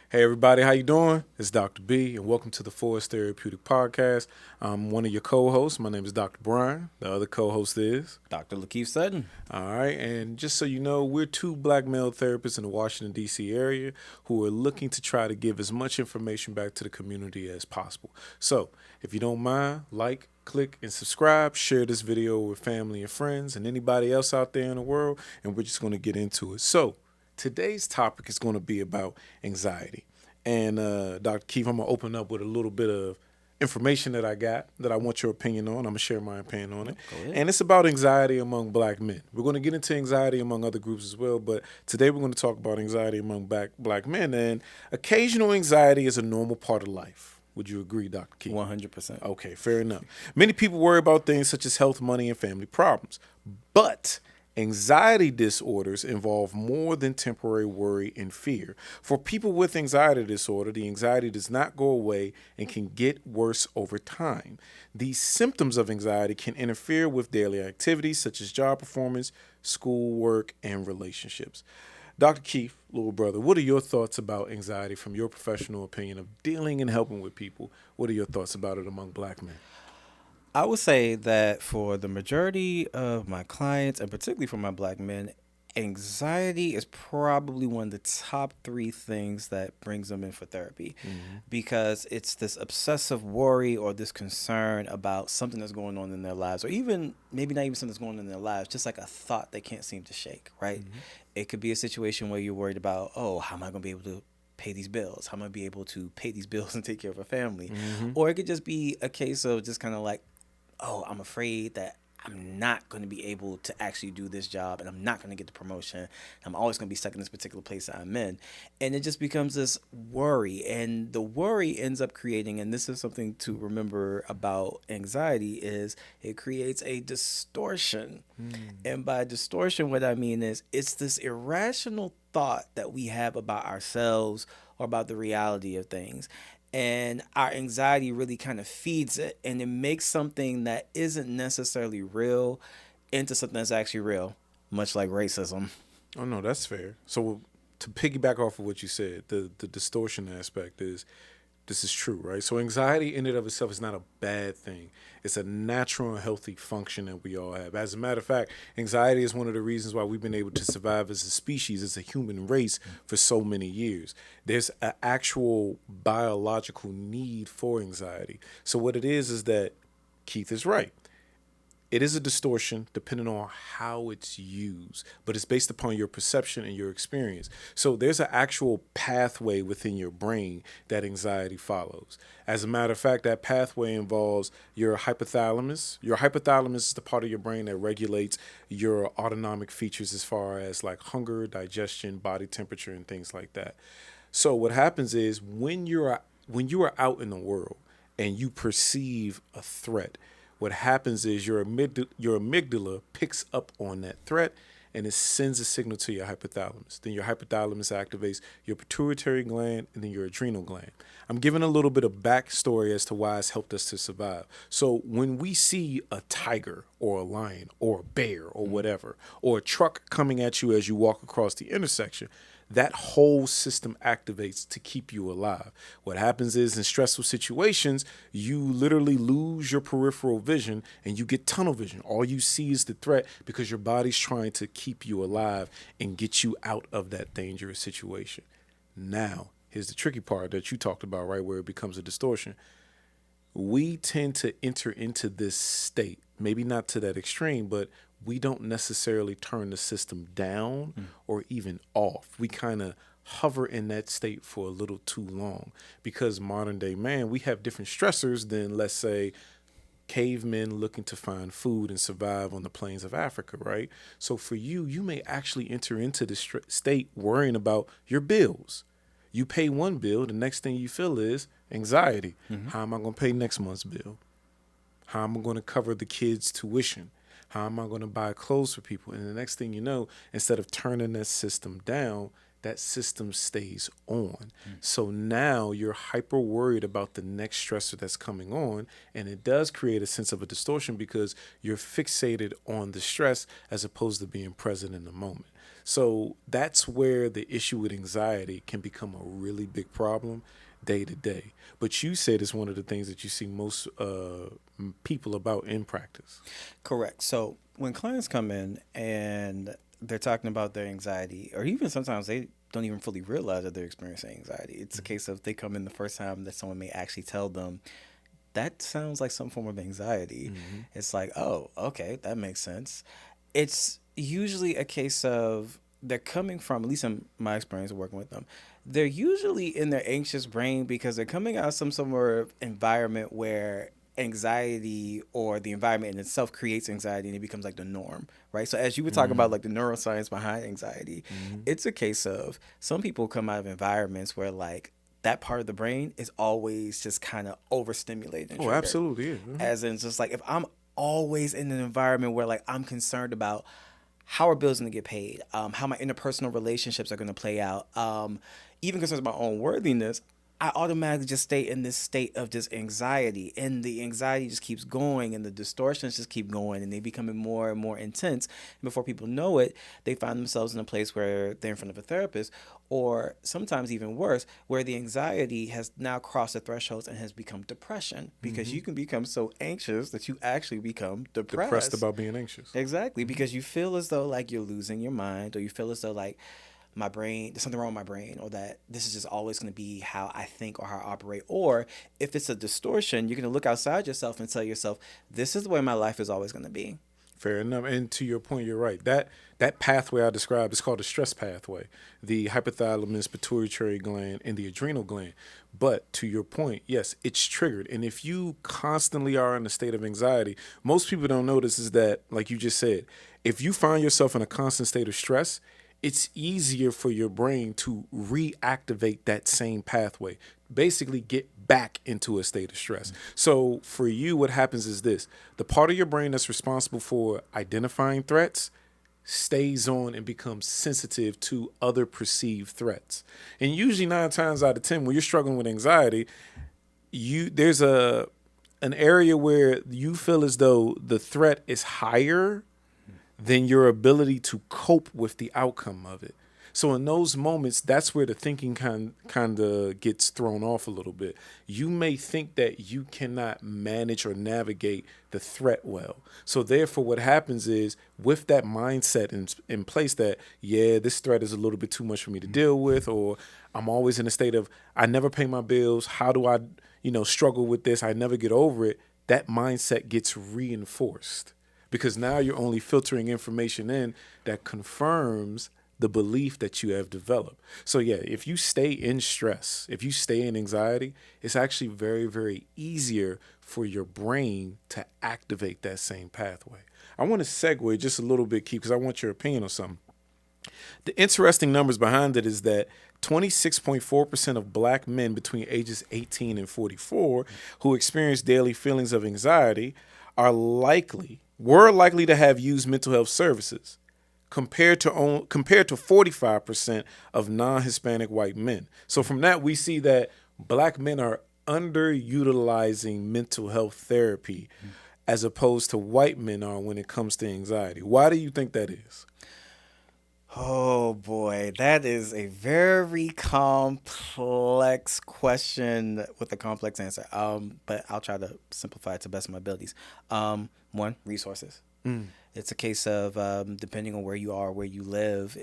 Hey everybody, how you doing? It's Dr. B, and welcome to the For Us Therapeutics Podcast. I'm one of your co-hosts. My name is Dr. Brian. The other co-host is Dr. Lakeith Sutton. all right. And just so you know, we're two black male therapists in the Washington D.C. area who are looking to try to give as much information back to the community as possible. So, if you don't mind, like, click, and subscribe. Share this video with family and friends and anybody else out there in the world. And we're just going to get into it. So, today's topic is going to be about anxiety. And Dr. Keith, I'm going to open up with a little bit of information that I got that I want your opinion on. I'm going to share my opinion on it. And it's about anxiety among black men. We're going to get into anxiety among other groups as well, but today we're going to talk about anxiety among black men. And occasional anxiety is a normal part of life. Would you agree, Dr. Keith? 100%. Okay, fair enough. Many people worry about things such as health, money, and family problems. But anxiety disorders involve more than temporary worry and fear. For people with anxiety disorder, the anxiety does not go away and can get worse over time. These symptoms of anxiety can interfere with daily activities such as job performance, schoolwork, and relationships. Dr. Keith, little brother, what are your thoughts about anxiety from your professional opinion of dealing and helping with people? What are your thoughts about it among black men? I would say that for the majority of my clients, and particularly for my black men, anxiety is probably one of the top three things that brings them in for therapy because it's this obsessive worry or this concern about something that's going on in their lives, or even maybe not even something that's going on in their lives, just like a thought they can't seem to shake, right? It could be a situation where you're worried about, oh, how am I going to be able to pay these bills? How am I going to be able to pay these bills and take care of a family? Or it could just be a case of just kind of like, oh, I'm afraid that I'm not going to be able to actually do this job and I'm not going to get the promotion. I'm always going to be stuck in this particular place that I'm in. And it just becomes this worry. And the worry ends up creating, and this is something to remember about anxiety, is it creates a distortion. And by distortion, what I mean is it's this irrational thought that we have about ourselves or about the reality of things. And our anxiety really kind of feeds it, and it makes something that isn't necessarily real into something that's actually real, much like racism. Oh, no, that's fair. So to piggyback off of what you said, the distortion aspect is this is true, right? So anxiety in and of itself is not a bad thing. It's a natural and healthy function that we all have. As a matter of fact, anxiety is one of the reasons why we've been able to survive as a species, as a human race for so many years. There's an actual biological need for anxiety. So what it is that Keith is right. It is a distortion depending on how it's used, but it's based upon your perception and your experience. So there's an actual pathway within your brain that anxiety follows. As a matter of fact, that pathway involves your hypothalamus. Your hypothalamus is the part of your brain that regulates your autonomic features as far as like hunger, digestion, body temperature, and things like that. So what happens is when you are out in the world and you perceive a threat, what happens is your amygdala picks up on that threat and it sends a signal to your hypothalamus. Then your hypothalamus activates your pituitary gland and then your adrenal gland. I'm giving a little bit of backstory as to why it's helped us to survive. So when we see a tiger or a lion or a bear or whatever, or a truck coming at you as you walk across the intersection, that whole system activates to keep you alive. What happens is in stressful situations, you literally lose your peripheral vision and you get tunnel vision. All you see is the threat because your body's trying to keep you alive and get you out of that dangerous situation. Now, here's the tricky part that you talked about, right, where it becomes a distortion. We tend to enter into this state, maybe not to that extreme, but we don't necessarily turn the system down or even off. We kind of hover in that state for a little too long because modern day man, we have different stressors than, let's say, cavemen looking to find food and survive on the plains of Africa, right? So for you, you may actually enter into this state worrying about your bills. You pay one bill, the next thing you feel is anxiety. How am I going to pay next month's bill? How am I going to cover the kids' tuition? How am I going to buy clothes for people? And the next thing you know, instead of turning that system down, that system stays on. So now you're hyper worried about the next stressor that's coming on. And it does create a sense of a distortion because you're fixated on the stress as opposed to being present in the moment. So that's where the issue with anxiety can become a really big problem day to day. But you said it's one of the things that you see most people about in practice. Correct. So when clients come in and they're talking about their anxiety, or even sometimes they don't even fully realize that they're experiencing anxiety. It's a case of they come in the first time that someone may actually tell them, that sounds like some form of anxiety. It's like, oh, okay, that makes sense. It's usually a case of they're coming from, at least in my experience of working with them, they're usually in their anxious brain because they're coming out of some sort of environment where anxiety or the environment in itself creates anxiety and it becomes like the norm, right? So as you were talking about like the neuroscience behind anxiety, it's a case of some people come out of environments where like that part of the brain is always just kind of overstimulated and Oh, triggered. absolutely. Yeah. As in just like if I'm always in an environment where like I'm concerned about how are bills going to get paid, how my interpersonal relationships are going to play out, even concerns about my own worthiness, I automatically just stay in this state of just anxiety, and the anxiety just keeps going, and the distortions just keep going, and they becoming more and more intense. And before people know it, they find themselves in a place where they're in front of a therapist, or sometimes even worse, where the anxiety has now crossed the thresholds and has become depression, because you can become so anxious that you actually become Depressed about being anxious. Exactly, because you feel as though like you're losing your mind, or you feel as though like my brain, there's something wrong with my brain, or that this is just always going to be how I think or how I operate. Or if it's a distortion, you're going to look outside yourself and tell yourself, this is the way my life is always going to be. Fair enough. And to your point, you're right. That pathway I described is called the stress pathway, the hypothalamus, pituitary gland, and the adrenal gland. But to your point, yes, it's triggered. And if you constantly are in a state of anxiety, most people don't notice is that, like you just said, if you find yourself in a constant state of stress, it's easier for your brain to reactivate that same pathway, basically get back into a state of stress. So for you, what happens is this: the part of your brain that's responsible for identifying threats stays on and becomes sensitive to other perceived threats. And usually 9 times out of 10, when you're struggling with anxiety, there's an area where you feel as though the threat is higher than your ability to cope with the outcome of it. So in those moments, that's where the thinking kind of gets thrown off a little bit. You may think that you cannot manage or navigate the threat well. So therefore, what happens is, with that mindset in place that, yeah, this threat is a little bit too much for me to deal with, or I'm always in a state of, I never pay my bills. How do I, struggle with this? I never get over it. That mindset gets reinforced, because now you're only filtering information in that confirms the belief that you have developed. So yeah, if you stay in stress, if you stay in anxiety, it's actually very, very easier for your brain to activate that same pathway. I want to segue just a little bit, Keith, because I want your opinion on something. The interesting numbers behind it is that 26.4% of black men between ages 18 and 44 who experience daily feelings of anxiety were likely to have used mental health services, compared to 45% of non-Hispanic white men. So from that, we see that black men are underutilizing mental health therapy as opposed to white men are when it comes to anxiety. Why do you think that is? Oh boy, that is a very complex question with a complex answer. But I'll try to simplify it to the best of my abilities. One, resources. It's a case of depending on where you are, where you live,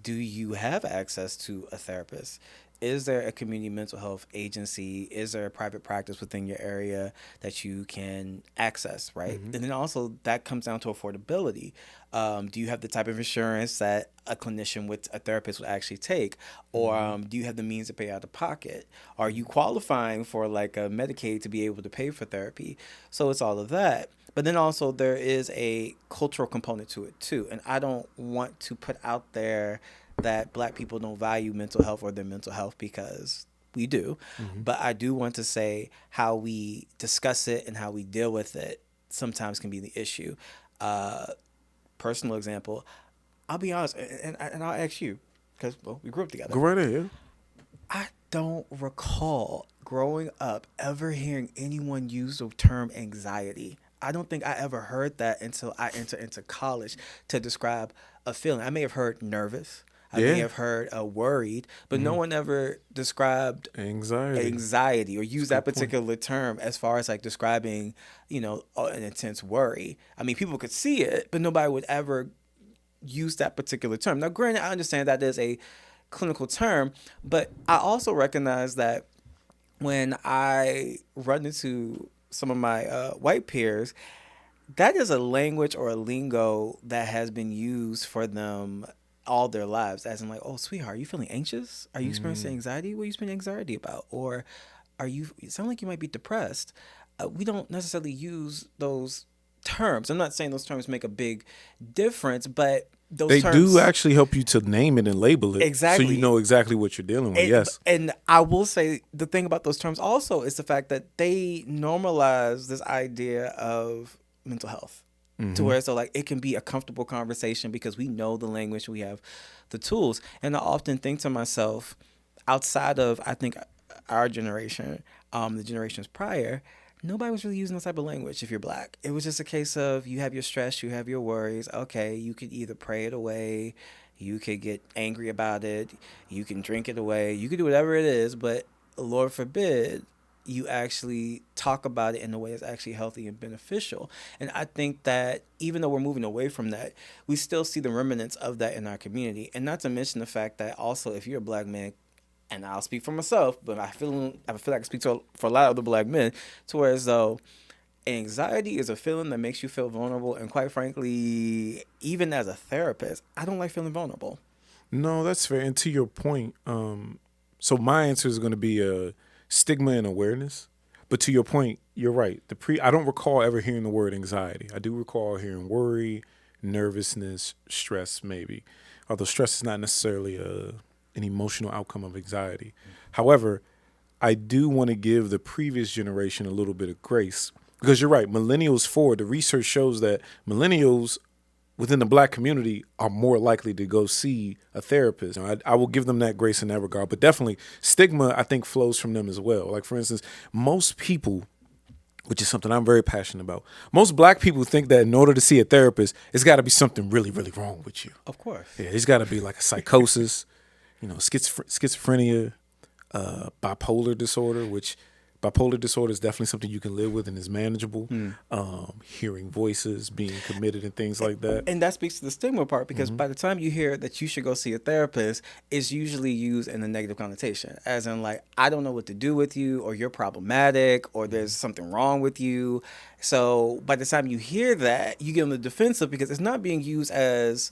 do you have access to a therapist? Is there a community mental health agency? Is there a private practice within your area that you can access, right? And then also that comes down to affordability. Do you have the type of insurance that a clinician with a therapist would actually take? Or do you have the means to pay out of pocket? Are you qualifying for like a Medicaid to be able to pay for therapy? So it's all of that. But then also there is a cultural component to it too. And I don't want to put out there that black people don't value mental health or their mental health, because we do. But I do want to say how we discuss it and how we deal with it sometimes can be the issue. Personal example, I'll be honest, and I'll ask you, because, well, we grew up together. Go right ahead. Yeah. I don't recall growing up ever hearing anyone use the term anxiety. I don't think I ever heard that until I entered into college to describe a feeling. I may have heard nervous. I may Yeah. have heard worried, but no one ever described anxiety or used that particular term as far as like describing, an intense worry. I mean, people could see it, but nobody would ever use that particular term. Now, granted, I understand that is a clinical term, but I also recognize that when I run into some of my white peers, that is a language or a lingo that has been used for them all their lives, as in like, oh, sweetheart, are you feeling anxious? Are you experiencing anxiety? What are you experiencing anxiety about? Or it sound like you might be depressed. We don't necessarily use those terms. I'm not saying those terms make a big difference, but they do actually help you to name it and label it. Exactly. So you know exactly what you're dealing with. Yes. And I will say the thing about those terms also is the fact that they normalize this idea of mental health. To where so like it can be a comfortable conversation because we know the language, we have the tools. And I often think to myself, outside of I think our generation, the generations prior, nobody was really using this type of language if you're Black. It was just a case of you have your stress, you have your worries. Okay, you could either pray it away, you could get angry about it, you can drink it away, you could do whatever it is, but Lord forbid you actually talk about it in a way that's actually healthy and beneficial. And I think that even though we're moving away from that, we still see the remnants of that in our community. And not to mention the fact that also if you're a Black man, and I'll speak for myself, but I feel like I speak for a lot of other Black men, to where as though anxiety is a feeling that makes you feel vulnerable. And quite frankly, even as a therapist, I don't like feeling vulnerable. No, that's fair. And to your point, so my answer is going to be a stigma and awareness. But to your point, you're right. I don't recall ever hearing the word anxiety. I do recall hearing worry, nervousness, stress, maybe. Although stress is not necessarily an emotional outcome of anxiety. However, I do want to give the previous generation a little bit of grace because you're right. Millennials forward, the research shows that millennials within the Black community are more likely to go see a therapist. I will give them that grace in that regard, but definitely stigma, I think, flows from them as well. Like, for instance, most people, which is something I'm very passionate about, most Black people think that in order to see a therapist, it's got to be something really, really wrong with you. Of course. Yeah, it's got to be like a psychosis, schizophrenia, bipolar disorder, which bipolar disorder is definitely something you can live with and is manageable. Hearing voices, being committed and things like that. And that speaks to the stigma part because by the time you hear that you should go see a therapist, it's usually used in a negative connotation. As in like, I don't know what to do with you, or you're problematic, or there's something wrong with you. So by the time you hear that, you get on the defensive because it's not being used as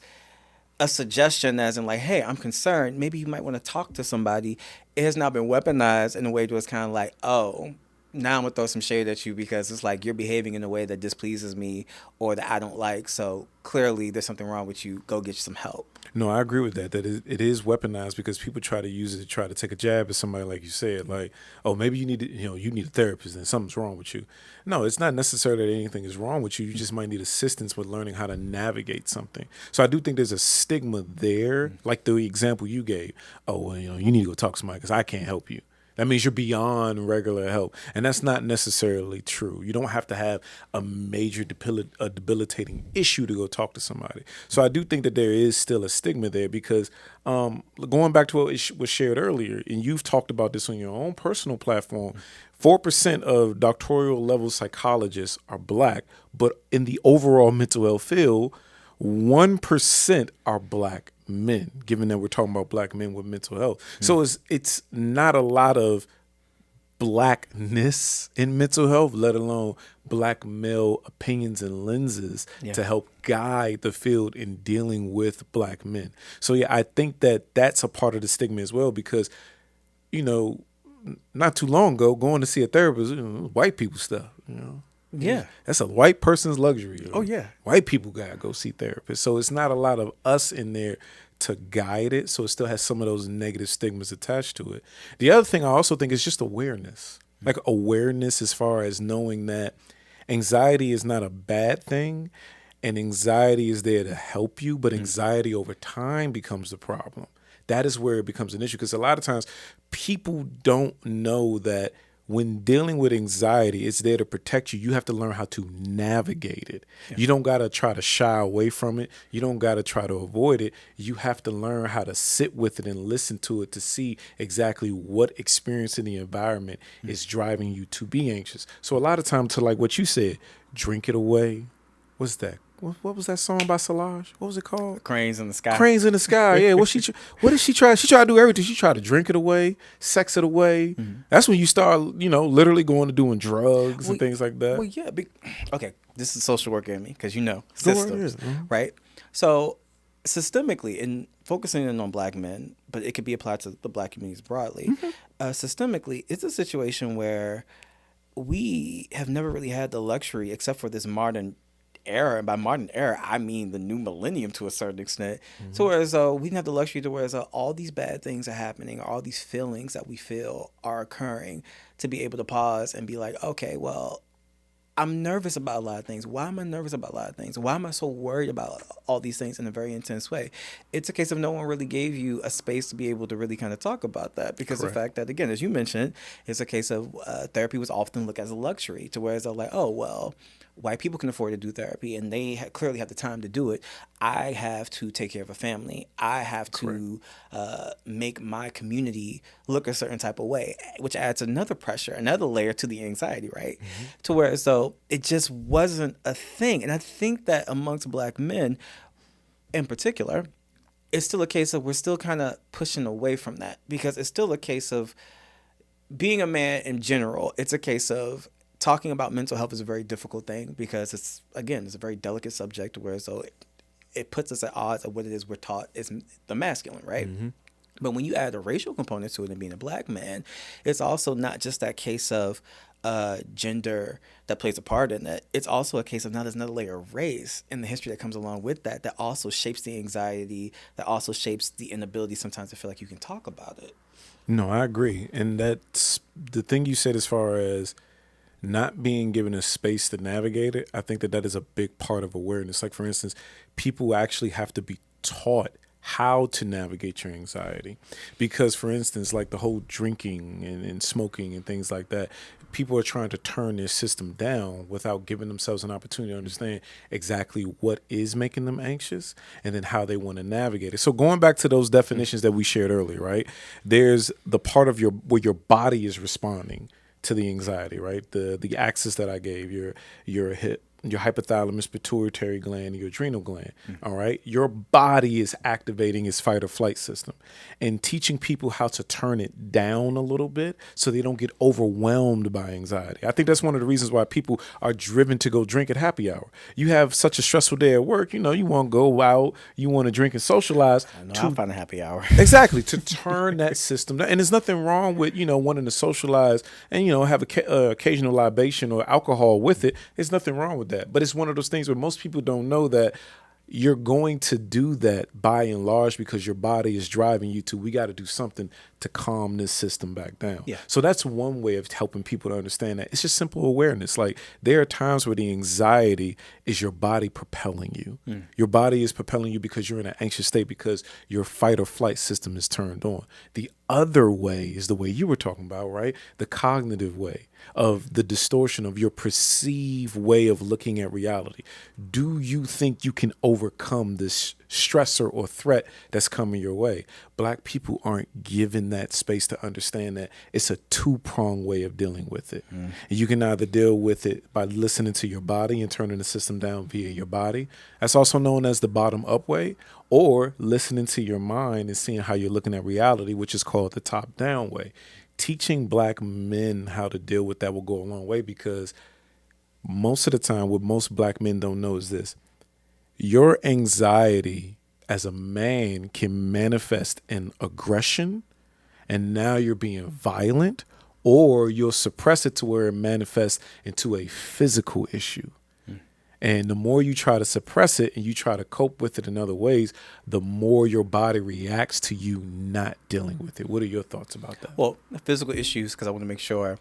a suggestion as in like, hey, I'm concerned. Maybe you might want to talk to somebody. It has now been weaponized in a way that it's kind of like, oh, now I'm going to throw some shade at you because it's like you're behaving in a way that displeases me or that I don't like. So clearly there's something wrong with you. Go get you some help. No, I agree with that it is weaponized because people try to use it to try to take a jab at somebody, like you said, like, oh, maybe you need a therapist and something's wrong with you. No, it's not necessarily that anything is wrong with you. You just might need assistance with learning how to navigate something. So I do think there's a stigma there, like the example you gave. Oh, well, you need to go talk to somebody because I can't help you. That means you're beyond regular help. And that's not necessarily true. You don't have to have a major debilitating issue to go talk to somebody. So I do think that there is still a stigma there because going back to what was shared earlier, and you've talked about this on your own personal platform, 4% of doctoral level psychologists are Black, but in the overall mental health field, 1% are Black men, given that we're talking about Black men with mental health. So it's not a lot of Blackness in mental health, let alone Black male opinions and lenses to help guide the field in dealing with Black men. So yeah, I think that that's a part of the stigma as well because, not too long ago, going to see a therapist, white people stuff, Yeah. That's a white person's luxury. Oh, yeah. White people got to go see therapists. So it's not a lot of us in there to guide it. So it still has some of those negative stigmas attached to it. The other thing I also think is just awareness. Like awareness as far as knowing that anxiety is not a bad thing and anxiety is there to help you, but anxiety over time becomes the problem. That is where it becomes an issue because a lot of times people don't know that when dealing with anxiety, it's there to protect you. You have to learn how to navigate it. Yeah. You don't got to try to shy away from it. You don't got to try to avoid it. You have to learn how to sit with it and listen to it to see exactly what experience in the environment is driving you to be anxious. So a lot of times, to like what you said, drink it away. What's that? What was that song by Solange? What was it called? Cranes in the Sky. Cranes in the Sky. Yeah. What did she try? She tried to do everything. She tried to drink it away, sex it away. Mm-hmm. That's when you start, literally going to doing drugs and things like that. Well, yeah. Okay. This is social work in me because systems, right? So systemically, in focusing in on Black men, but it could be applied to the Black communities broadly. Mm-hmm. Systemically, it's a situation where we have never really had the luxury, except for this modern era, and by modern era I mean the new millennium to a certain extent, so whereas we didn't have the luxury to whereas all these bad things are happening, all these feelings that we feel are occurring, to be able to pause and be like, okay, well, I'm nervous about a lot of things. Why am I nervous about a lot of things? Why am I so worried about all these things in a very intense way? It's a case of no one really gave you a space to be able to really kind of talk about that, because Correct. The fact that, again, as you mentioned, it's a case of therapy was often looked as a luxury, to whereas they're like, oh, well, white people can afford to do therapy and they clearly have the time to do it. I have to take care of a family. I have to make my community look a certain type of way, which adds another pressure, another layer to the anxiety, right? Mm-hmm. To where so it just wasn't a thing. And I think that amongst Black men in particular, it's still a case of we're still kind of pushing away from that, because it's still a case of being a man in general. It's a case of talking about mental health is a very difficult thing, because it's a very delicate subject, where so it puts us at odds of what it is we're taught is the masculine, right? Mm-hmm. But when you add a racial component to it and being a Black man, it's also not just that case of gender that plays a part in it. It's also a case of now there's another layer of race and the history that comes along with that also shapes the anxiety, that also shapes the inability sometimes to feel like you can talk about it. No, I agree. And that's the thing you said as far as not being given a space to navigate it. I think that is a big part of awareness. Like, for instance, people actually have to be taught how to navigate your anxiety. Because, for instance, like the whole drinking and smoking and things like that, people are trying to turn their system down without giving themselves an opportunity to understand exactly what is making them anxious and then how they want to navigate it. So going back to those definitions that we shared earlier, right? There's the part of where your body is responding to the anxiety, right? The axis that I gave, your hypothalamus, pituitary gland, and your adrenal gland. Mm-hmm. All right. Your body is activating its fight or flight system, and teaching people how to turn it down a little bit so they don't get overwhelmed by anxiety. I think that's one of the reasons why people are driven to go drink at happy hour. You have such a stressful day at work, you want to go out, you want to drink and socialize. I know, I'll find a happy hour. Exactly. To turn that system down. And there's nothing wrong with, wanting to socialize and, have occasional libation or alcohol with it. There's nothing wrong with that. But it's one of those things where most people don't know that you're going to do that by and large because your body is driving you to, we got to do something to calm this system back down. Yeah. So that's one way of helping people to understand that. It's just simple awareness. Like, there are times where the anxiety is your body propelling you. Mm. Your body is propelling you because you're in an anxious state, because your fight or flight system is turned on. The other way is the way you were talking about, right? The cognitive way of the distortion of your perceived way of looking at reality. Do you think you can overcome this stressor or threat that's coming your way? Black people aren't given that space to understand that it's a two-pronged way of dealing with it. Mm. And you can either deal with it by listening to your body and turning the system down via your body. That's also known as the bottom-up way, or listening to your mind and seeing how you're looking at reality, which is called the top-down way. Teaching Black men how to deal with that will go a long way, because most of the time what most Black men don't know is this: your anxiety as a man can manifest in aggression, and now you're being violent, or you'll suppress it to where it manifests into a physical issue. And the more you try to suppress it and you try to cope with it in other ways, the more your body reacts to you not dealing with it. What are your thoughts about that? Well, physical issues, because I want to make sure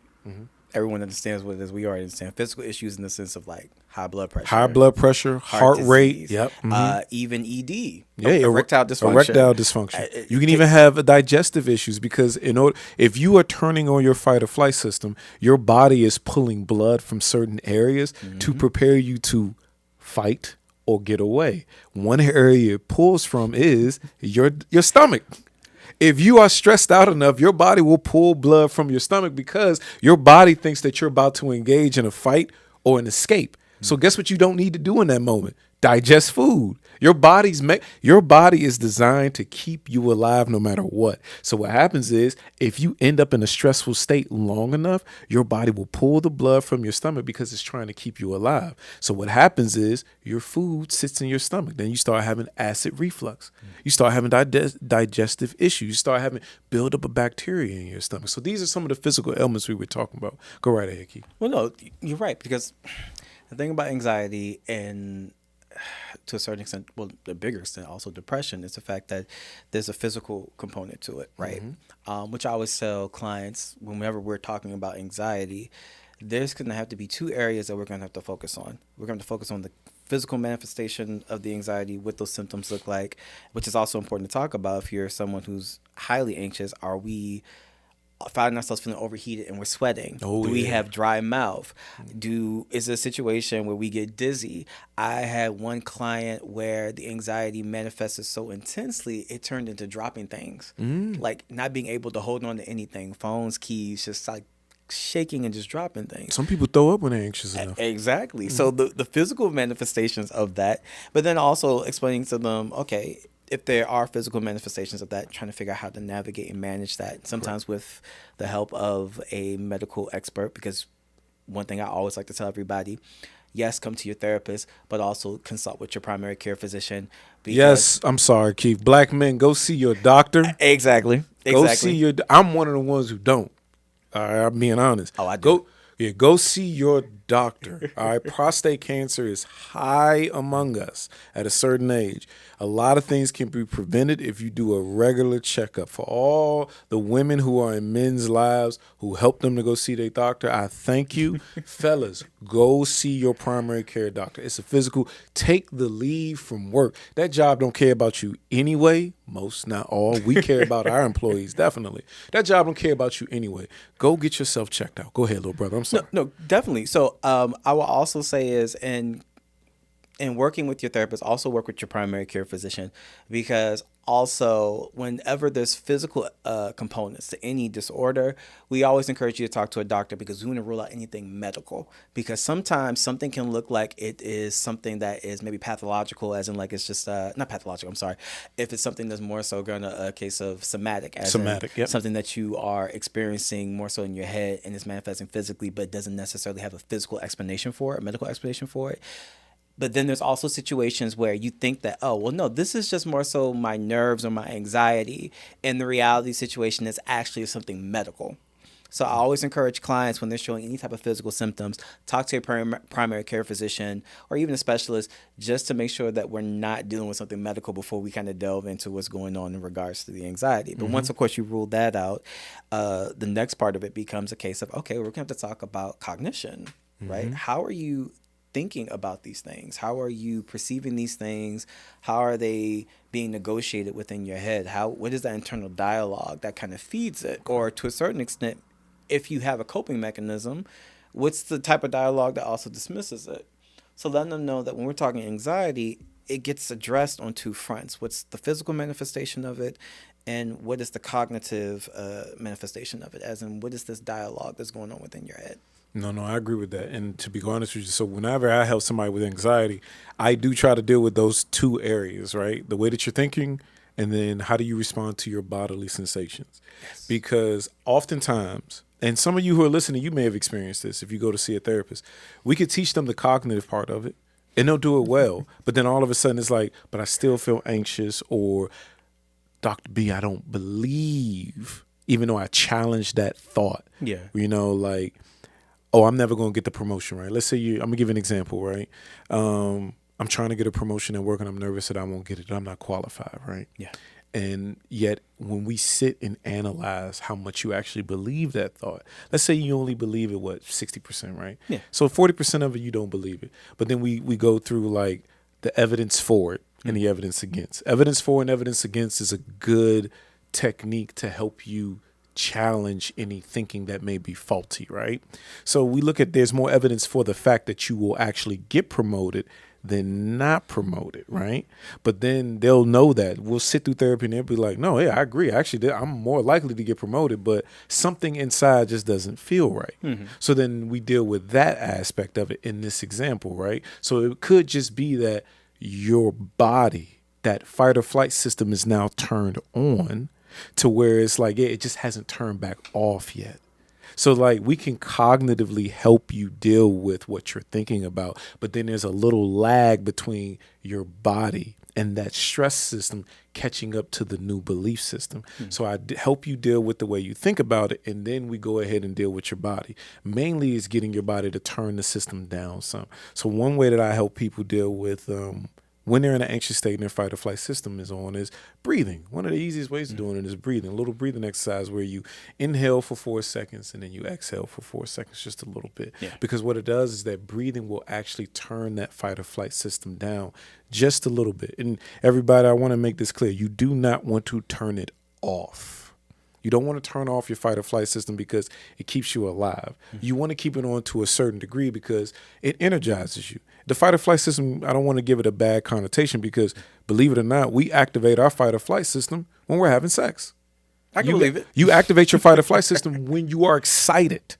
everyone understands what it is. We already understand physical issues in the sense of like high blood High pressure, blood pressure, heart rate. disease, Yep. even ED, Yeah, erectile dysfunction. erectile dysfunction. You can even have digestive issues because if you are turning on your fight or flight system, your body is pulling blood from certain areas to prepare you to fight or get away. One area it pulls from is your stomach. If you are stressed out enough, your body will pull blood from your stomach because your body thinks that you're about to engage in a fight or an escape. So guess what you don't need to do in that moment? Digest food. Your body is designed to keep you alive no matter what. So what happens is if you end up in a stressful state long enough, your body will pull the blood from your stomach because it's trying to keep you alive. So what happens is your food sits in your stomach. Then you start having acid reflux. You start having digestive issues. You start having buildup of bacteria in your stomach. So these are some of the physical ailments we were talking about. Go right ahead, Keith. Well, no, you're right, because the thing about anxiety and to a certain extent, well, the bigger extent, also depression, is the fact that there's a physical component to it, right? Which I always tell clients whenever we're talking about anxiety, there's going to have to be two areas that we're going to have to focus on. We're going to focus on the physical manifestation of the anxiety, what those symptoms look like, which is also important to talk about. If you're someone who's highly anxious, are we finding ourselves feeling overheated and we're sweating? Do we have dry mouth? Is it a situation where we get dizzy? I had one client where the anxiety manifested so intensely it turned into dropping things, like not being able to hold on to anything, phones, keys, just like shaking and just dropping things. Some people throw up when they're anxious enough. Exactly. So the physical manifestations of that, but then also explaining to them, okay, if there are physical manifestations of that, trying to figure out how to navigate and manage that, sometimes with the help of a medical expert, because one thing I always like to tell everybody, yes, come to your therapist, but also consult with your primary care physician. Yes, I'm sorry, Keith. Black men, go see your doctor. Exactly. Go see I'm one of the ones who don't. All right, I'm being honest. Oh, I do. Go see your doctor. All right, prostate cancer is high among us at a certain age. A lot of things can be prevented if you do a regular checkup. For all the women who are in men's lives who help them to go see their doctor, I thank you. Fellas, go see your primary care doctor. It's a physical. Take the leave from work. That job don't care about you anyway. Most, not all. We care about our employees, definitely. That job don't care about you anyway. Go get yourself checked out. Go ahead, little brother. I'm sorry. No, definitely. So I will also say is in working with your therapist, also work with your primary care physician, because also whenever there's physical components to any disorder, we always encourage you to talk to a doctor, because we want to rule out anything medical, because sometimes something can look like it is something that is maybe pathological, as in like it's just not pathological, I'm sorry, if it's something that's more so going to a case of somatic, Yep. Something that you are experiencing more so in your head and is manifesting physically, but doesn't necessarily have a physical explanation for it, a medical explanation for it. But then there's also situations where you think that, oh, well, no, this is just more so my nerves or my anxiety. And the reality situation is actually something medical. So I always encourage clients, when they're showing any type of physical symptoms, talk to your primary care physician or even a specialist, just to make sure that we're not dealing with something medical before we kind of delve into what's going on in regards to the anxiety. But once, of course, you rule that out, the next part of it becomes a case of, okay, we're going to have to talk about cognition, right? How are you thinking about these things? How are you perceiving these things? How are they being negotiated within your head? What is that internal dialogue that kind of feeds it? Or to a certain extent, if you have a coping mechanism, what's the type of dialogue that also dismisses it? So letting them know that when we're talking anxiety, it gets addressed on two fronts. What's the physical manifestation of it, and what is the cognitive manifestation of it? As in, what is this dialogue that's going on within your head? No, I agree with that. And to be honest with you, so whenever I help somebody with anxiety, I do try to deal with those two areas, right? The way that you're thinking, and then how do you respond to your bodily sensations? Yes. Because oftentimes, and some of you who are listening, you may have experienced this if you go to see a therapist, we could teach them the cognitive part of it, and they'll do it well. But then all of a sudden it's like, but I still feel anxious, or Dr. B, I don't believe, even though I challenged that thought. Yeah. You know, like, oh, I'm never going to get the promotion, right? Let's say I'm going to give you an example, right? I'm trying to get a promotion at work and I'm nervous that I won't get it. I'm not qualified, right? Yeah. And yet when we sit and analyze how much you actually believe that thought, let's say you only believe it, 60%, right? Yeah. So 40% of it, you don't believe it. But then we go through like the evidence for it and the evidence against. Evidence for and evidence against is a good technique to help you challenge any thinking that may be faulty, right? So we look at, there's more evidence for the fact that you will actually get promoted than not promoted, right? But then they'll know that. We'll sit through therapy and they'll be like, no, yeah, I agree. Actually, I'm more likely to get promoted, but something inside just doesn't feel right. Mm-hmm. So then we deal with that aspect of it in this example, right? So it could just be that your body, that fight or flight system is now turned on to where it's like, yeah, it just hasn't turned back off yet. So like we can cognitively help you deal with what you're thinking about, but then there's a little lag between your body and that stress system catching up to the new belief system. So I help you deal with the way you think about it, and then we go ahead and deal with your body. Mainly is getting your body to turn the system down some. So one way that I help people deal with when they're in an anxious state and their fight or flight system is on is breathing. One of the easiest ways of doing it is breathing. A little breathing exercise where you inhale for 4 seconds and then you exhale for 4 seconds, just a little bit. Yeah. Because what it does is that breathing will actually turn that fight or flight system down just a little bit. And everybody, I want to make this clear. You do not want to turn it off. You don't want to turn off your fight or flight system because it keeps you alive. Mm-hmm. You want to keep it on to a certain degree because it energizes you. The fight or flight system, I don't want to give it a bad connotation because, believe it or not, we activate our fight or flight system when we're having sex. I can believe it. You activate your fight or flight system when you are excited.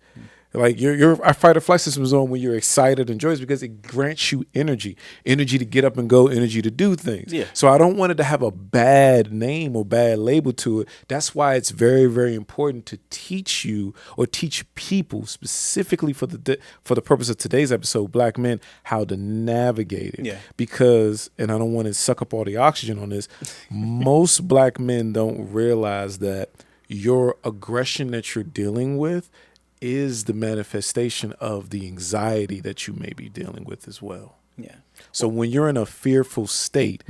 Like your fight or flight system is on when you're excited and joyous because it grants you energy to get up and go, energy to do things. Yeah. So I don't want it to have a bad name or bad label to it. That's why it's very, very important to teach you or teach people specifically for the purpose of today's episode, Black men, how to navigate it. Yeah. Because, and I don't want to suck up all the oxygen on this, most Black men don't realize that your aggression that you're dealing with is the manifestation of the anxiety that you may be dealing with as well. Yeah. So when you're in a fearful state,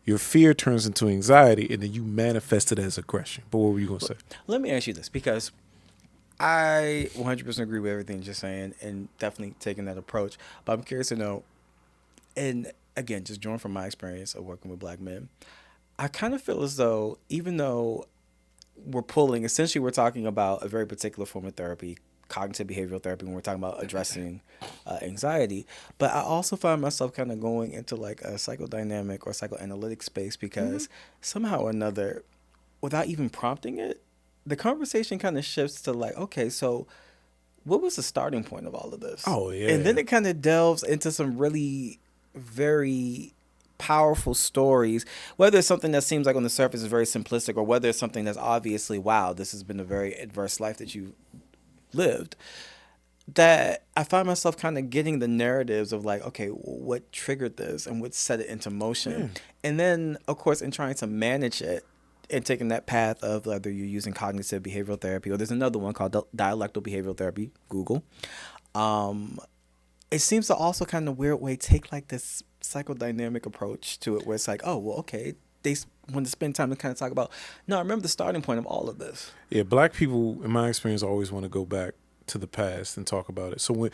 your fear turns into anxiety and then you manifest it as aggression. But what were you going to say? Let me ask you this, because I 100% agree with everything you're saying and definitely taking that approach. But I'm curious to know, and again, just drawing from my experience of working with Black men, I kind of feel as though even though we're talking about a very particular form of therapy, cognitive behavioral therapy, when we're talking about addressing anxiety. But I also find myself kind of going into like a psychodynamic or psychoanalytic space because somehow or another, without even prompting it, the conversation kind of shifts to like, okay, so what was the starting point of all of this? Oh, yeah. And then it kind of delves into some really very powerful stories, whether it's something that seems like on the surface is very simplistic or whether it's something that's obviously, wow, this has been a very adverse life that you lived, that I find myself kind of getting the narratives of like, okay, what triggered this and what set it into motion? And then, of course, in trying to manage it and taking that path of whether you're using cognitive behavioral therapy or there's another one called dialectical behavioral therapy, Google, it seems to also kind of weird way take like this psychodynamic approach to it where it's like, oh, well, okay, they want to spend time to kind of talk about, no, I remember the starting point of all of this. Yeah, Black people, in my experience, always want to go back to the past and talk about it. So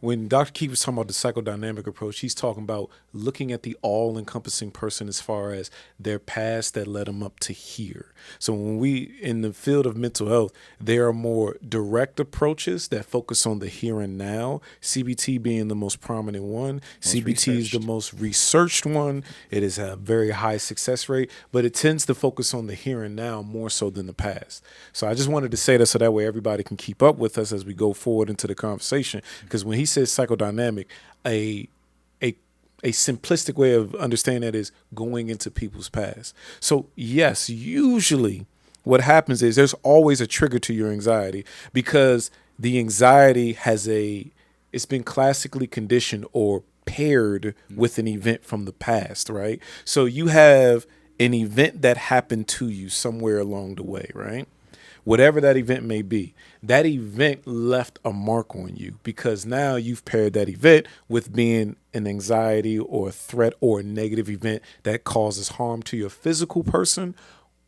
when Dr. Keith was talking about the psychodynamic approach, he's talking about looking at the all-encompassing person as far as their past that led them up to here. So when we, in the field of mental health, there are more direct approaches that focus on the here and now, CBT being the most prominent one. CBT is the most researched one. It is a very high success rate, but it tends to focus on the here and now more so than the past. So I just wanted to say that so that way everybody can keep up with us as we go forward into the conversation, because when he says psychodynamic, a simplistic way of understanding that is going into people's past. So yes, usually what happens is there's always a trigger to your anxiety because the anxiety it's been classically conditioned or paired with an event from the past, right? So you have an event that happened to you somewhere along the way, right? Whatever that event may be, that event left a mark on you because now you've paired that event with being an anxiety or a threat or a negative event that causes harm to your physical person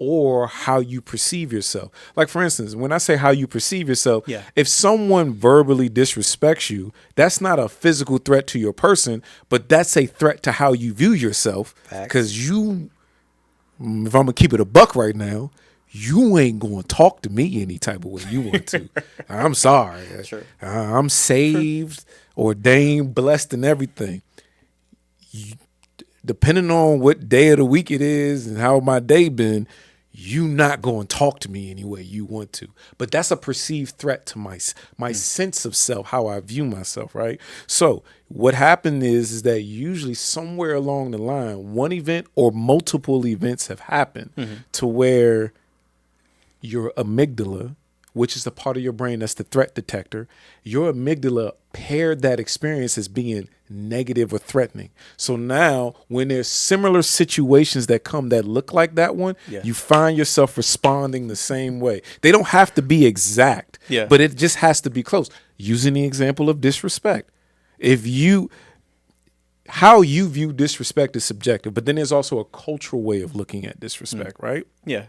or how you perceive yourself. Like, for instance, when I say how you perceive yourself, Yeah. if someone verbally disrespects you, that's not a physical threat to your person, but that's a threat to how you view yourself. Facts. Because you, if I'm going to keep it a buck right now, you ain't going to talk to me any type of way you want to. I'm sorry. Sure. I'm saved, ordained, blessed, and everything. Depending on what day of the week it is and how my day been, you not going to talk to me any way you want to. But that's a perceived threat to my sense of self, how I view myself, right? So what happened is that usually somewhere along the line, one event or multiple events have happened to where your amygdala, which is the part of your brain that's the threat detector, your amygdala paired that experience as being negative or threatening. So now when there's similar situations that come that look like that one, you find yourself responding the same way. They don't have to be exact, but it just has to be close. Using the example of disrespect. How you view disrespect is subjective, but then there's also a cultural way of looking at disrespect, right? Yeah.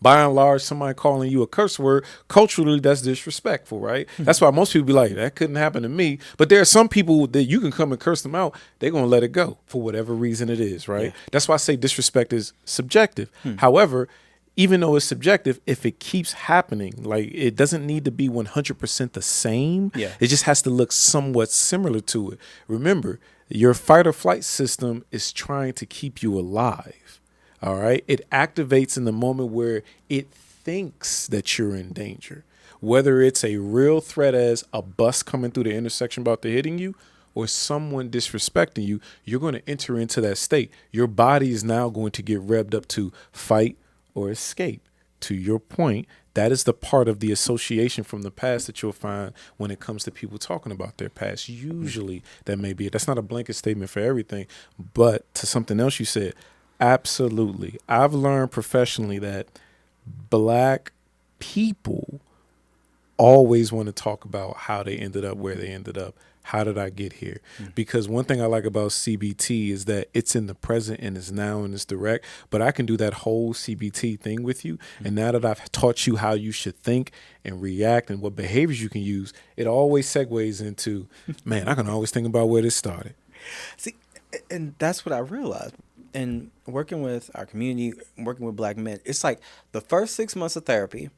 By and large, somebody calling you a curse word, culturally, that's disrespectful, right? That's why most people be like, that couldn't happen to me. But there are some people that you can come and curse them out. They're going to let it go for whatever reason it is, right? Yeah. That's why I say disrespect is subjective. However, even though it's subjective, if it keeps happening, like it doesn't need to be 100% the same. Yeah. It just has to look somewhat similar to it. Remember, your fight or flight system is trying to keep you alive. All right. It activates in the moment where it thinks that you're in danger, whether it's a real threat as a bus coming through the intersection about to hitting you or someone disrespecting you. You're going to enter into that state. Your body is now going to get revved up to fight or escape. To your point, that is the part of the association from the past that you'll find when it comes to people talking about their past. Usually that may be it. That's not a blanket statement for everything, but to something else you said. Absolutely. I've learned professionally that Black people always want to talk about how they ended up where they ended up. How did I get here? Because one thing I like about CBT is that it's in the present and it's now and it's direct, but I can do that whole CBT thing with you. And now that I've taught you how you should think and react and what behaviors you can use, it always segues into, man, I can always think about where this started. See, and that's what I realized. And working with our community, working with Black men, it's like the first 6 months of therapy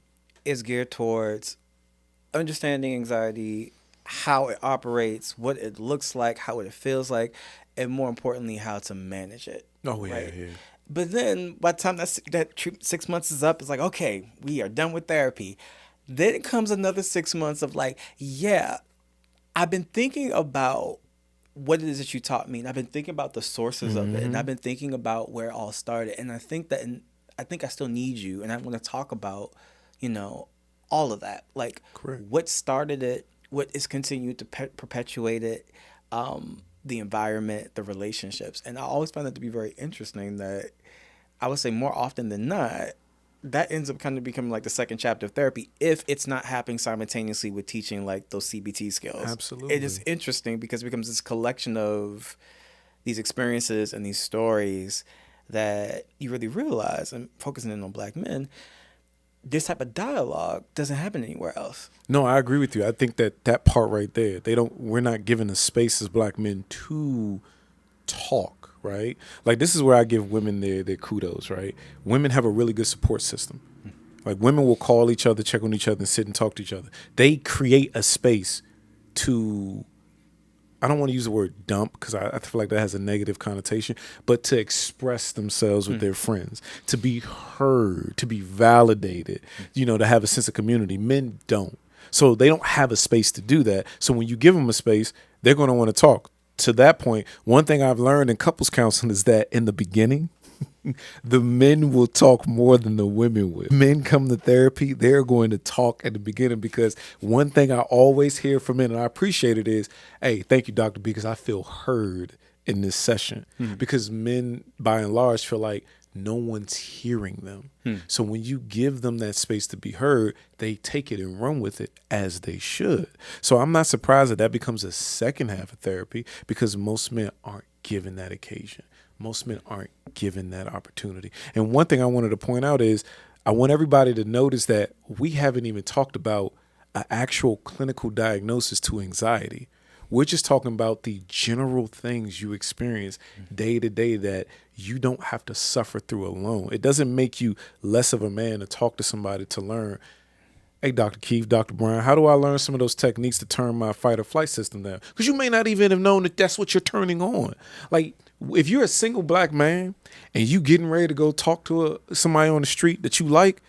is geared towards understanding anxiety, how it operates, what it looks like, how it feels like, and more importantly, how to manage it. Oh, yeah, right? yeah. But then by the time that 6 months is up, it's like, okay, we are done with therapy. Then it comes another 6 months of like, yeah, I've been thinking about what it is that you taught me, and I've been thinking about the sources of it, and I've been thinking about where it all started, and I think I still need you, and I want to talk about, all of that, like Correct. What started it, what is continued to perpetuate it, the environment, the relationships, and I always find that to be very interesting. That I would say more often than not, that ends up kind of becoming like the second chapter of therapy if it's not happening simultaneously with teaching like those CBT skills. Absolutely. It is interesting because it becomes this collection of these experiences and these stories that you really realize, and focusing in on Black men, this type of dialogue doesn't happen anywhere else. No, I agree with you. I think that part right there, we're not given a space as Black men to talk, right? Like, this is where I give women their kudos, right? Women have a really good support system. Like, women will call each other, check on each other, and sit and talk to each other. They create a space to, I don't want to use the word dump because I feel like that has a negative connotation, but to express themselves with their friends, to be heard, to be validated, to have a sense of community. Men don't. So they don't have a space to do that. So when you give them a space, they're going to want to talk. To that point, one thing I've learned in couples counseling is that in the beginning, the men will talk more than the women will. Men come to therapy, they're going to talk at the beginning, because one thing I always hear from men, and I appreciate it, is, hey, thank you, Dr. B, because I feel heard in this session. Because men, by and large, feel like no one's hearing them. So when you give them that space to be heard, they take it and run with it as they should. So I'm not surprised that becomes a second half of therapy, because most men aren't given that occasion. Most men aren't given that opportunity. And one thing I wanted to point out is I want everybody to notice that we haven't even talked about an actual clinical diagnosis to anxiety. We're just talking about the general things you experience day to day that you don't have to suffer through alone. It doesn't make you less of a man to talk to somebody to learn, hey, Dr. Keith, Dr. Brown, how do I learn some of those techniques to turn my fight or flight system down? Because you may not even have known that that's what you're turning on. Like, if you're a single black man and you getting ready to go talk to somebody on the street that you like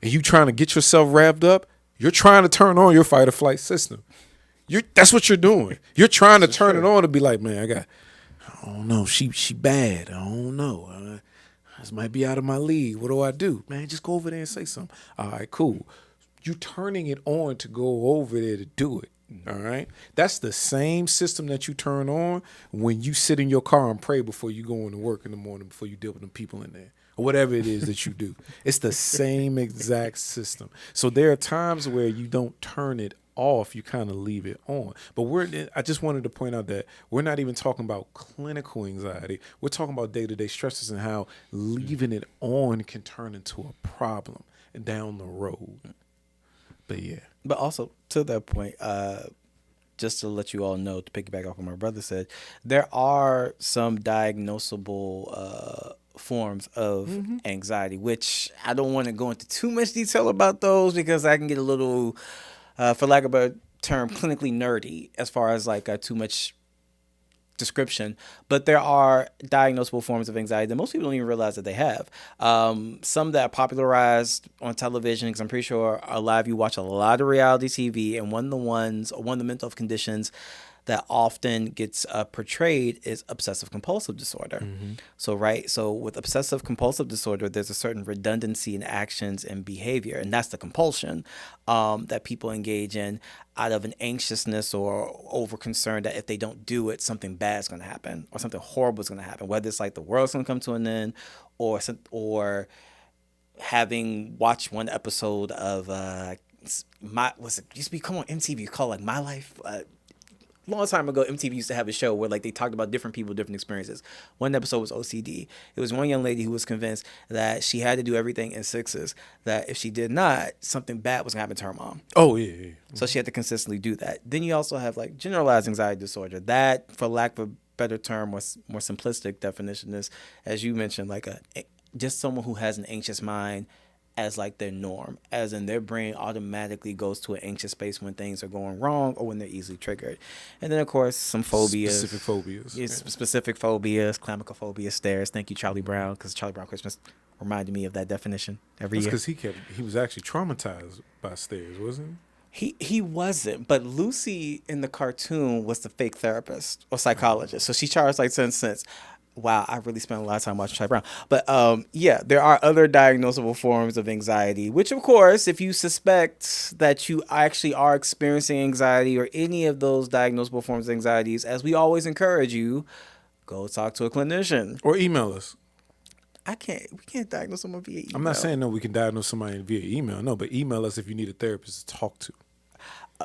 and you trying to get yourself wrapped up, you're trying to turn on your fight or flight system. That's what you're doing. You're trying to turn it on to be like, man, I don't know, she bad. I don't know. This might be out of my league. What do I do? Man, just go over there and say something. All right, cool. You turning it on to go over there to do it. All right. That's the same system that you turn on when you sit in your car and pray before you go into work in the morning, before you deal with them people in there, or whatever it is that you do. It's the same exact system. So there are times where you don't turn it off, you kind of leave it on. But I just wanted to point out that we're not even talking about clinical anxiety. We're talking about day-to-day stresses and how leaving it on can turn into a problem down the road. But yeah. But also, to that point, just to let you all know, to piggyback off what my brother said, there are some diagnosable forms of anxiety, which I don't want to go into too much detail about those because I can get a little, for lack of a better term, clinically nerdy as far as like too much description. But there are diagnosable forms of anxiety that most people don't even realize that they have. Some that are popularized on television, because I'm pretty sure a lot of you watch a lot of reality TV, and one of the mental health conditions that often gets portrayed is obsessive compulsive disorder. So with obsessive compulsive disorder, there's a certain redundancy in actions and behavior, and that's the compulsion that people engage in out of an anxiousness or over concern that if they don't do it, something bad is going to happen or something horrible is going to happen, whether it's like the world's going to come to an end or having watched one episode of used to be come on MTV called like My Life. Long time ago, MTV used to have a show where like they talked about different people, different experiences. One episode was OCD. It was one young lady who was convinced that she had to do everything in sixes, that if she did not, something bad was going to happen to her mom. Oh, yeah. So she had to consistently do that. Then you also have like generalized anxiety disorder. That, for lack of a better term, more simplistic definition is, as you mentioned, like just someone who has an anxious mind as like their norm, as in their brain automatically goes to an anxious space when things are going wrong or when they're easily triggered. And then, of course, some phobias. Specific phobias. Specific phobias, clamophobia, stares. Thank you, Charlie Brown, because Charlie Brown Christmas reminded me of that definition every year. That's because he was actually traumatized by stares, wasn't he? He wasn't, but Lucy in the cartoon was the fake therapist or psychologist. So she charged like 10 cents. Wow, I really spent a lot of time watching Charlie Brown. But yeah, there are other diagnosable forms of anxiety, which of course, if you suspect that you actually are experiencing anxiety or any of those diagnosable forms of anxieties, as we always encourage you, go talk to a clinician. Or email us. We can't diagnose someone via email. I'm not saying no, we can diagnose somebody via email. No, but email us if you need a therapist to talk to.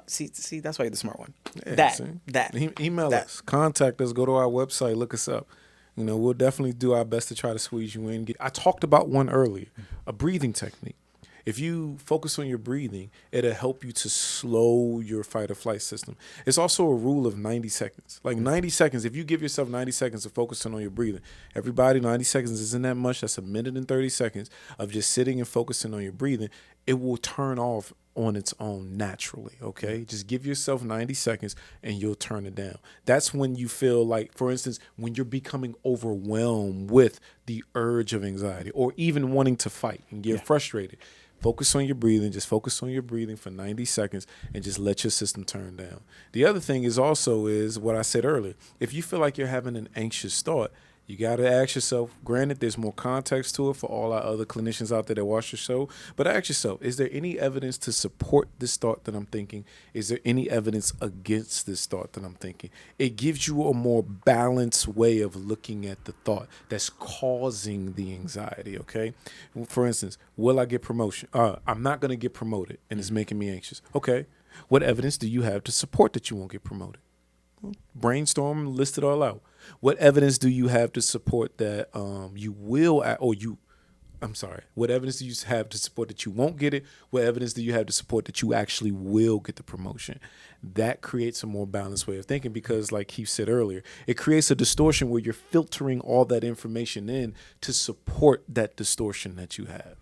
See, that's why you're the smart one. Yeah, email us, contact us, go to our website, look us up. You know, we'll definitely do our best to try to squeeze you in. I talked about one earlier, a breathing technique. If you focus on your breathing, it'll help you to slow your fight or flight system. It's also a rule of 90 seconds. Like 90 seconds, if you give yourself 90 seconds of focusing on your breathing, everybody, 90 seconds isn't that much. That's a minute and 30 seconds of just sitting and focusing on your breathing. It will turn off on its own naturally, okay? Just give yourself 90 seconds and you'll turn it down. That's when you feel like, for instance, when you're becoming overwhelmed with the urge of anxiety or even wanting to fight and get frustrated. Focus on your breathing. Just focus on your breathing for 90 seconds and just let your system turn down. The other thing is what I said earlier. If you feel like you're having an anxious thought, you got to ask yourself, granted, there's more context to it for all our other clinicians out there that watch the show, but ask yourself, is there any evidence to support this thought that I'm thinking? Is there any evidence against this thought that I'm thinking? It gives you a more balanced way of looking at the thought that's causing the anxiety, okay? For instance, will I get promotion? I'm not going to get promoted, and it's making me anxious. Okay, what evidence do you have to support that you won't get promoted? Brainstorm, list it all out. What evidence do you have to support that you will, I'm sorry. What evidence do you have to support that you won't get it? What evidence do you have to support that you actually will get the promotion? That creates a more balanced way of thinking because, like Keith said earlier, it creates a distortion where you're filtering all that information in to support that distortion that you have.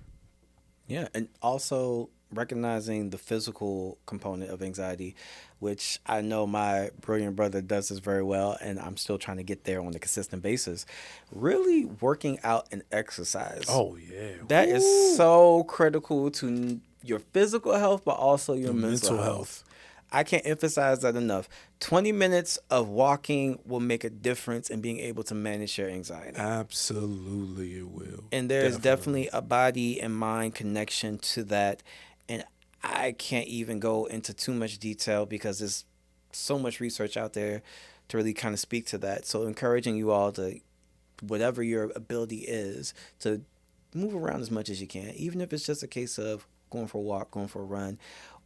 Yeah, and also recognizing the physical component of anxiety, which I know my brilliant brother does this very well, and I'm still trying to get there on a consistent basis. Really working out and exercise. Oh, yeah. That is so critical to your physical health, but also your mental health. I can't emphasize that enough. 20 minutes of walking will make a difference in being able to manage your anxiety. Absolutely, it will. And there's definitely a body and mind connection to that. And I can't even go into too much detail because there's so much research out there to really kind of speak to that. So encouraging you all to, whatever your ability is, to move around as much as you can, even if it's just a case of going for a walk, going for a run,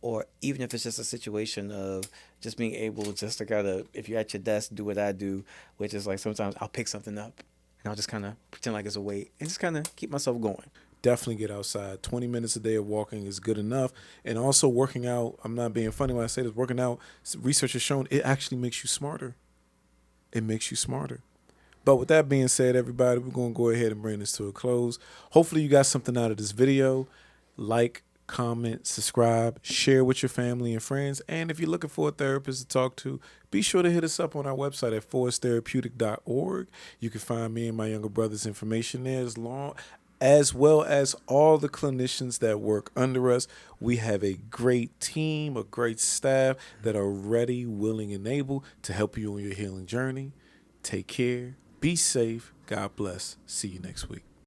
or even if it's just a situation of just being able just to gotta, if you're at your desk, do what I do, which is like sometimes I'll pick something up and I'll just kind of pretend like it's a weight and just kind of keep myself going. Definitely get outside. 20 minutes a day of walking is good enough. And also working out, I'm not being funny when I say this, working out, research has shown it actually makes you smarter. It makes you smarter. But with that being said, everybody, we're going to go ahead and bring this to a close. Hopefully you got something out of this video. Like, comment, subscribe, share with your family and friends. And if you're looking for a therapist to talk to, be sure to hit us up on our website at forustherapeutic.org. You can find me and my younger brother's information there as well as all the clinicians that work under us. We have a great team, a great staff that are ready, willing, and able to help you on your healing journey. Take care. Be safe. God bless. See you next week.